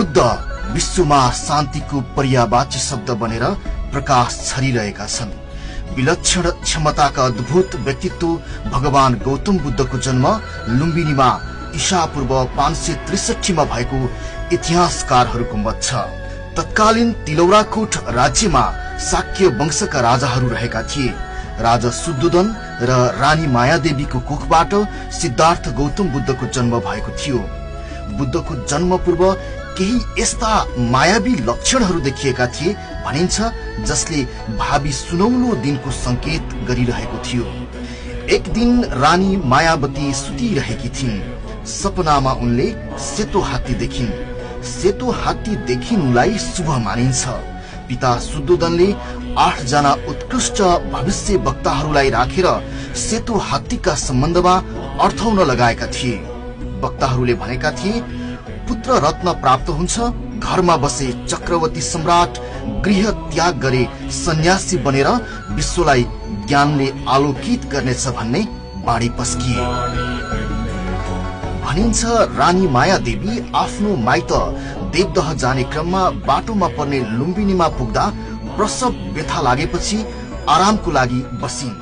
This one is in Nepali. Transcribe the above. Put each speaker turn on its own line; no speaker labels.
बुद्ध विश्वमा शान्तिको पर्यायवाची शब्द बनेर प्रकाश छरिरहेका छन्। विलक्षण क्षमताका अद्भुत व्यक्तित्व भगवान गौतम बुद्धको जन्म लुम्बिनीमा ईसापूर्व 563 मा भएको इतिहासकारहरूको मत छ। तत्कालीन तिलौराकोट राज्यमा शाक्य वंशका राजाहरू रहेका थिए। राजा शुद्धोधन र रानी मायादेवीको कोखबाट सिद्धार्थ गौतम बुद्धको जन्म भएको थियो। बुद्धको जन्म पूर्व केही यस्ता मायावी लक्षणहरू देखिएका थिए भनिन्छ, जसले भावी सुनौलो दिनको संकेत गरिरहेको थियो। एक दिन रानी मायावती सुतिरहेकी थिइन्। सपनामा उनले सेतो हात्ती देखिन्। सेतो हात्ती देखिनुलाई शुभ मानिन्छ। पिता शुद्धोधनले 8 जना उत्कृष्ट भविष्य वक्ताहरूलाई राखेर सेतो हात्तीका सम्बन्धमा अर्थौन लगाएका थिए। वक्ताहरूले भनेका थिए, पुत्र रत्न प्राप्त हुन्छ, घरमा बसे चक्रवर्ती सम्राट, गृह त्याग गरे सन्यासी बनेर विश्वलाई ज्ञानले आलोकित गर्नेछ भन्ने बाणी पस्किए। भनिन्छ रानी मायादेवी आफ्नो माइत देवदह जाने क्रममा बाटोमा पर्ने लुम्बिनीमा पुग्दा प्रसव व्यथा लागेपछि आरामको लागि बसिन्।